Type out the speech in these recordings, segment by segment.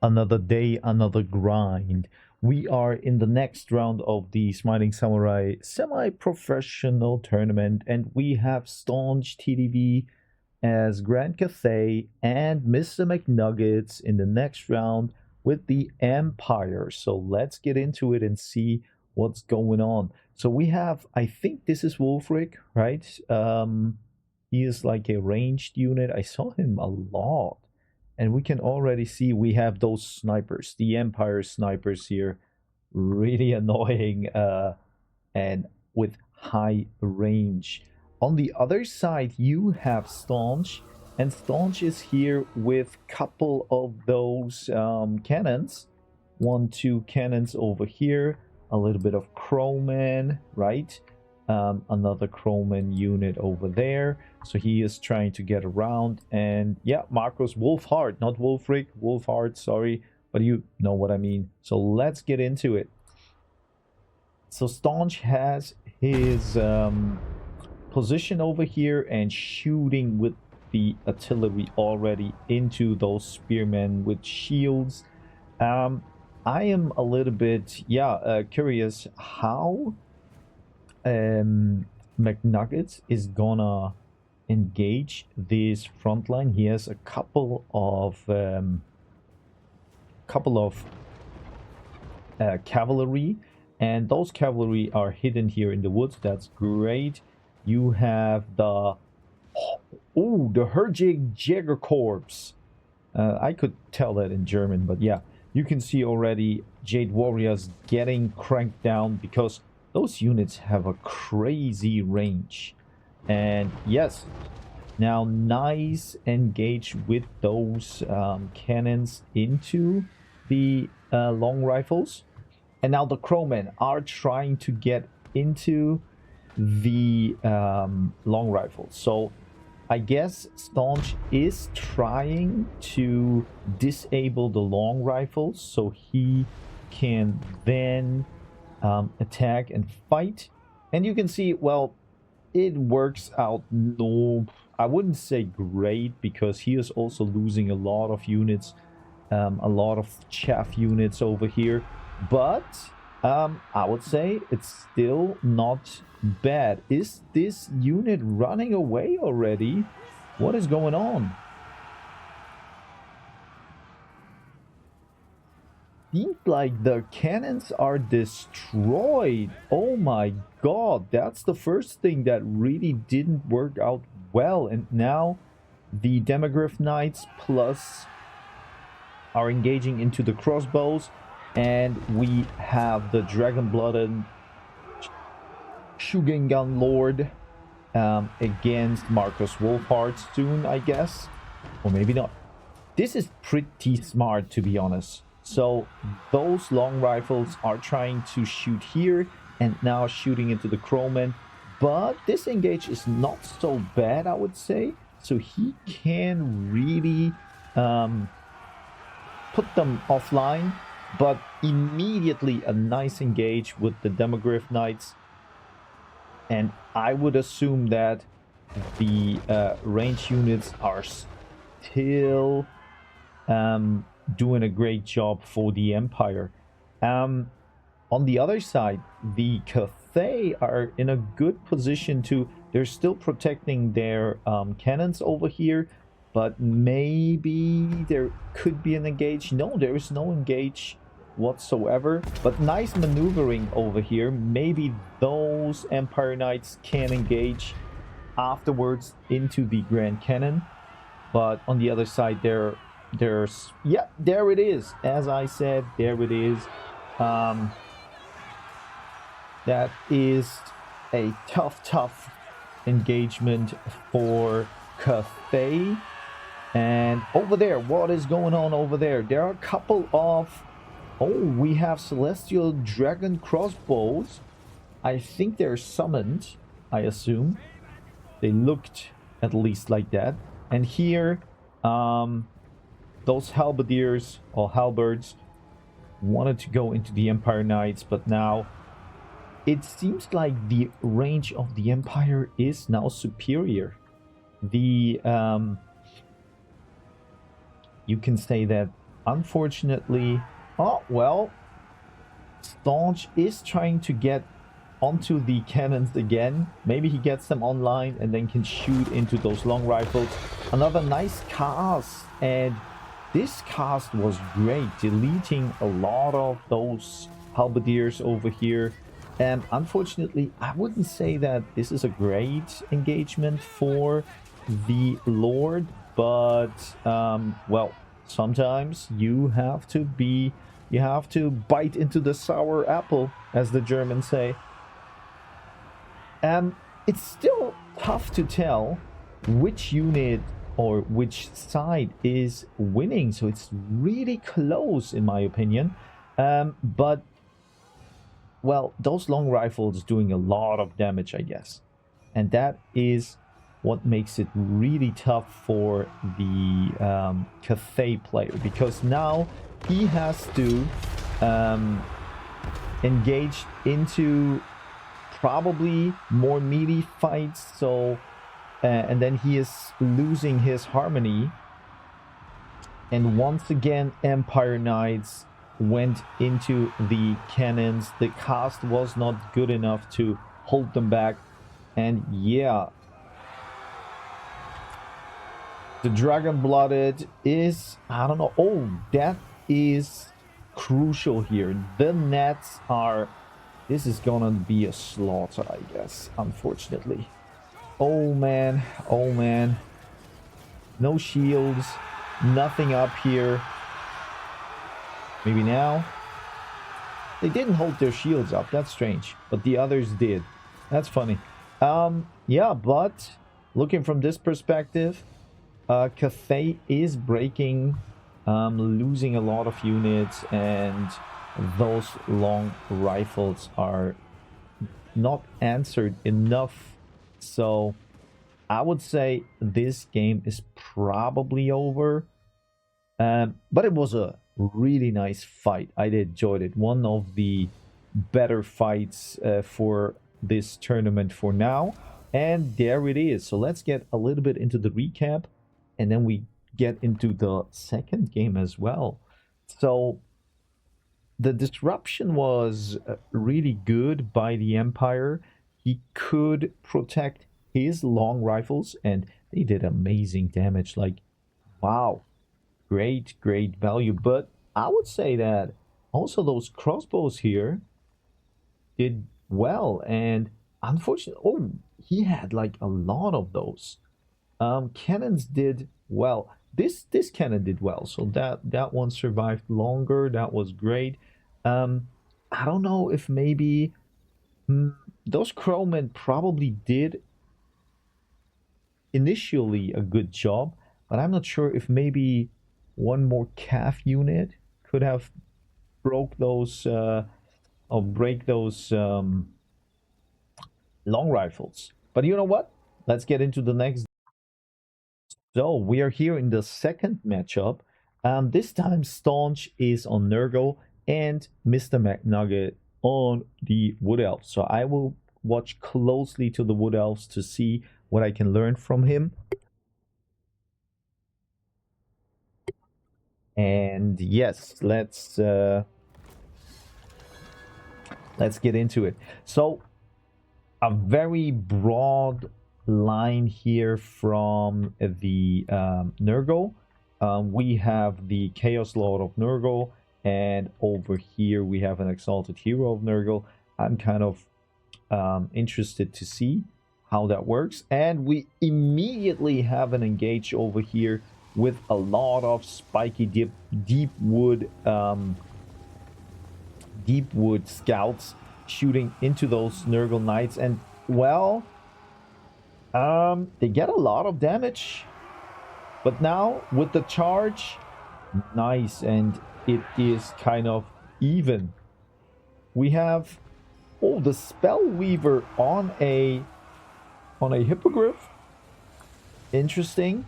Another day, another grind. We are in the next round of the Smiling Samurai semi-professional tournament, and we have staunch TDV as Grand Cathay and Mr. McNuggets in the next round with the Empire. So let's get into it and see what's going on. So we have, I think this is Wolfric, right? He is like a ranged unit. I saw him a lot. And we can already see we have those snipers, the Empire snipers here, really annoying and with high range. On the other side, you have Staunch, and Staunch is here with couple of those cannons. 1, 2 cannons over here, a little bit of Crowman, right? Another Crowman unit over there. So he is trying to get around. And yeah, Marcos Wolfhard, not Wolfric, Wolfhard, sorry. But you know what I mean. So let's get into it. So Staunch has his position over here and shooting with the artillery already into those spearmen with shields. I am a little bit, curious how McNuggets is gonna engage this front line. He has a couple of cavalry, and those cavalry are hidden here in the woods. That's great. You have the the Herjig Jäger Corps. I could tell that in German, but yeah, you can see already Jade Warriors getting cranked down because those units have a crazy range. And yes, now nice engage with those cannons into the long rifles. And now the Crowmen are trying to get into the long rifles. So I guess Staunch is trying to disable the long rifles so he can then attack and fight. And you can see, well, it works out. No, I wouldn't say great, because he is also losing a lot of units, a lot of chaff units over here. But I would say it's still not bad. Is this unit running away already? What is going on? Seems like the cannons are destroyed. Oh my god, that's the first thing that really didn't work out well. And now the Demogryph Knights plus are engaging into the crossbows, and we have the Dragon-Blooded Shugengan Lord against Marcus Wolfhard soon, I guess. Or maybe not. This is pretty smart, to be honest. So those long rifles are trying to shoot here and now shooting into the Crowman. But this engage is not so bad, I would say. So he can really put them offline. But immediately a nice engage with the Demogryph Knights. And I would assume that the range units are still doing a great job for the Empire. On the other side, the Cathay are in a good position to... They're still protecting their cannons over here, but maybe there could be an engage. No, there is no engage whatsoever, but nice maneuvering over here. Maybe those Empire Knights can engage afterwards into the Grand Cannon, but on the other side there's yeah, there it is. As I said, there it is. That is a tough engagement for Cathay. And over there, what is going on over there? There are a couple of... Oh, we have Celestial Dragon crossbows. I think they're summoned, I assume. They looked at least like that. And here, those halberdiers or halberds wanted to go into the Empire Knights, but now it seems like the range of the Empire is now superior. The you can say that unfortunately, oh, well, Staunch is trying to get onto the cannons again. Maybe he gets them online and then can shoot into those long rifles. Another nice cast, and this cast was great, deleting a lot of those halberdiers over here. And unfortunately, I wouldn't say that this is a great engagement for the Lord, but well, sometimes you have to bite into the sour apple, as the Germans say. It's still tough to tell which unit or which side is winning, so it's really close in my opinion. But well, those long rifles doing a lot of damage, I guess, and that is what makes it really tough for the Cathay player, because now he has to engage into probably more meaty fights, so and then he is losing his harmony. And once again, Empire Knights went into the cannons. The cast was not good enough to hold them back, and yeah, the Dragon Blooded is, I don't know. Oh, that is crucial here. The nets are, this is gonna be a slaughter, I guess, unfortunately. Oh man, oh man. No shields, nothing up here. Maybe now. They didn't hold their shields up, that's strange, but the others did. That's funny. Yeah, but looking from this perspective, Cathay is breaking, losing a lot of units, and those long rifles are not answered enough. So I would say this game is probably over. But it was a really nice fight. I enjoyed it. One of the better fights for this tournament for now. And there it is. So let's get a little bit into the recap, and then we get into the second game as well. So the disruption was really good by the Empire. He could protect his long rifles, and they did amazing damage. Like, wow, great value. But I would say that also those crossbows here did well, and unfortunately, oh, he had like a lot of those. Cannons did well. This cannon did well, so that one survived longer. That was great. I don't know if maybe those crowmen probably did initially a good job, but I'm not sure if maybe one more calf unit could have broke those or break those long rifles. But you know what? Let's get into the next. So we are here in the second matchup. This time Staunch is on Nurgle and Mr. McNugget on the Wood Elves. So I will watch closely to the Wood Elves to see what I can learn from him. And yes, let's get into it. So a very broad line here from the Nurgle. We have the Chaos Lord of Nurgle, and over here we have an Exalted Hero of Nurgle. I'm kind of interested to see how that works. And we immediately have an engage over here with a lot of spiky deep wood scouts shooting into those Nurgle Knights, and well, they get a lot of damage. But now with the charge, nice, and it is kind of even. We have, oh, the Spell Weaver on a Hippogriff. Interesting.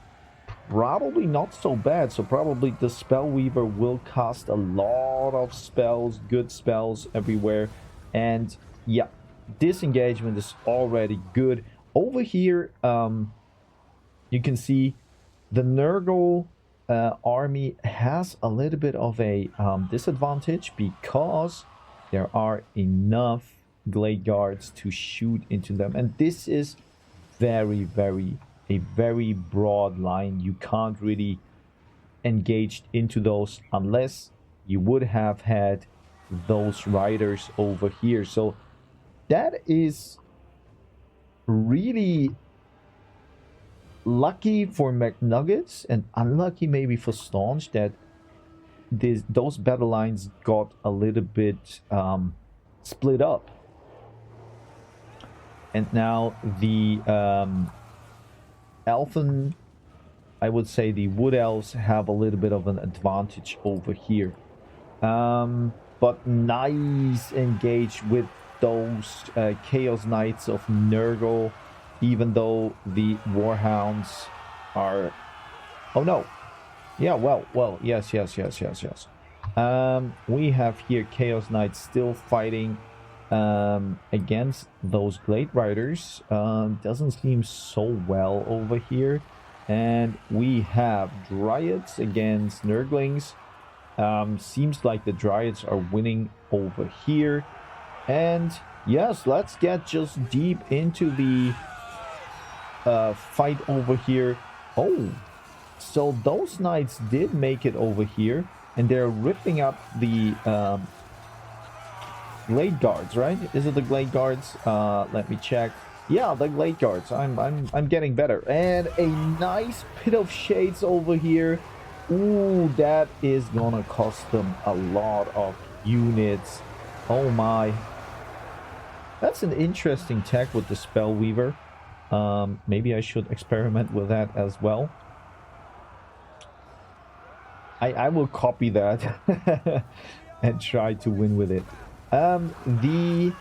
Probably not so bad. So probably the Spell Weaver will cast a lot of spells, good spells everywhere. And yeah, this engagement is already good. Over here, you can see the Nurgle army has a little bit of a disadvantage because there are enough glade guards to shoot into them, and this is a very broad line. You can't really engage into those unless you would have had those riders over here. So that is really lucky for McNuggets and unlucky maybe for Staunch that those battle lines got a little bit split up. And now the Elfen, I would say the Wood Elves have a little bit of an advantage over here. But nice engage with those Chaos Knights of Nurgle, even though the Warhounds are... Oh no. Yeah, well, yes. We have here Chaos Knights still fighting against those Glade Riders. Doesn't seem so well over here. And we have Dryads against Nurglings. Seems like the Dryads are winning over here. And yes, let's get just deep into the fight over here. Oh, so those knights did make it over here, and they're ripping up the Glade Guards, right? Is it the Glade Guards? Let me check. Yeah, the Glade Guards. I'm getting better. And a nice Pit of Shades over here. Ooh, that is gonna cost them a lot of units. Oh my. That's an interesting tech with the Spellweaver. Maybe I should experiment with that as well. I will copy that and try to win with it. The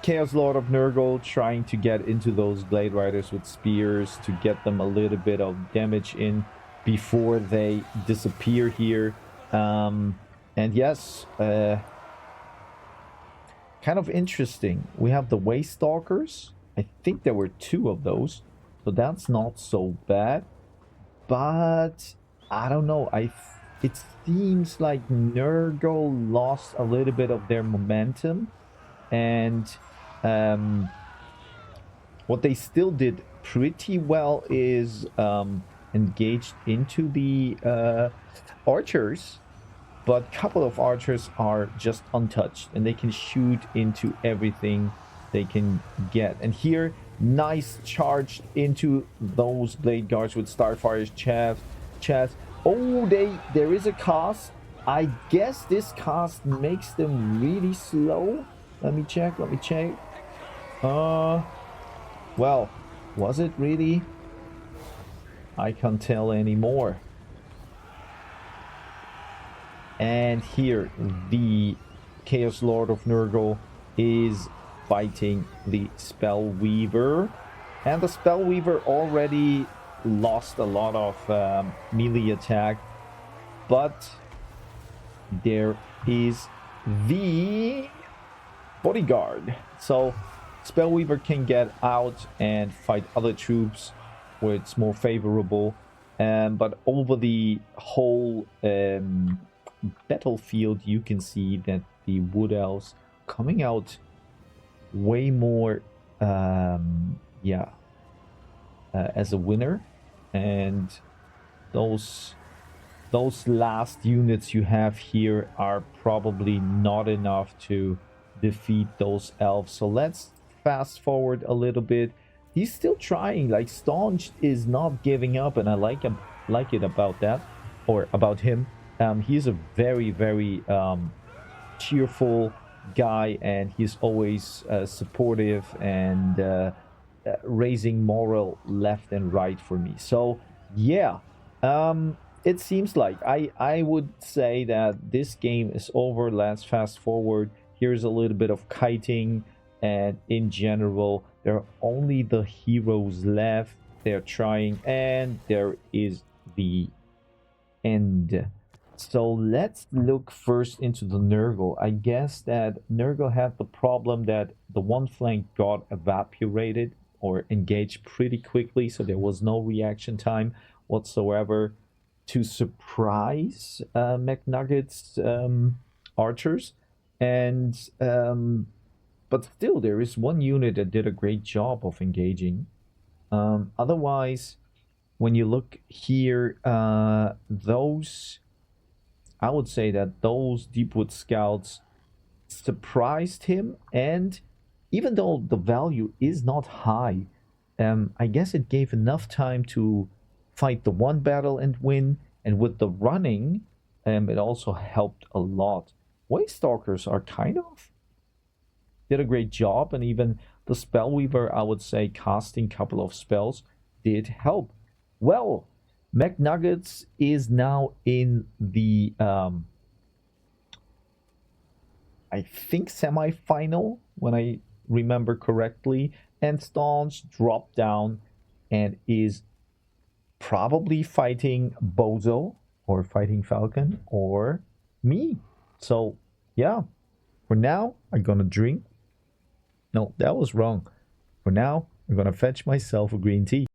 Chaos Lord of Nurgle trying to get into those Glade Riders with spears to get them a little bit of damage in before they disappear here. And yes, kind of interesting. We have the Waste Stalkers. I think there were 2 of those, so that's not so bad. But I don't know. It seems like Nurgle lost a little bit of their momentum, and what they still did pretty well is engaged into the archers, but a couple of archers are just untouched and they can shoot into everything they can get. And here, nice charge into those Blade Guards with Starfire's chest. Oh, there is a cast. I guess this cast makes them really slow. Let me check. Well, was it really? I can't tell anymore. And here, the Chaos Lord of Nurgle is fighting the Spellweaver. And the Spellweaver already lost a lot of melee attack. But there is the Bodyguard. So Spellweaver can get out and fight other troops where it's more favorable. But over the whole battlefield, you can see that the Wood Elves coming out way more as a winner. And those last units you have here are probably not enough to defeat those elves. So let's fast forward a little bit. He's still trying. Like, Staunch is not giving up, and I like it about that, or about him. He's a very, very cheerful guy, and he's always supportive and raising moral left and right for me. So yeah, it seems like I would say that this game is over. Let's fast forward. Here's a little bit of kiting, and in general, there are only the heroes left. They're trying, and there is the end. So let's look first into the Nurgle. I guess that Nurgle had the problem that the one flank got evaporated or engaged pretty quickly, so there was no reaction time whatsoever to surprise McNuggets archers, and but still there is one unit that did a great job of engaging. Otherwise, when you look here, those, I would say that those Deepwood Scouts surprised him, and even though the value is not high, I guess it gave enough time to fight the one battle and win, and with the running, it also helped a lot. Waystalkers are kind of did a great job, and even the Spellweaver, I would say, casting a couple of spells did help. Well, McNuggets is now in the I think semi-final, when I remember correctly, and Staunch dropped down and is probably fighting Bozo or fighting Falcon or me. So yeah, for now I'm gonna drink. No, that was wrong. For now I'm gonna fetch myself a green tea.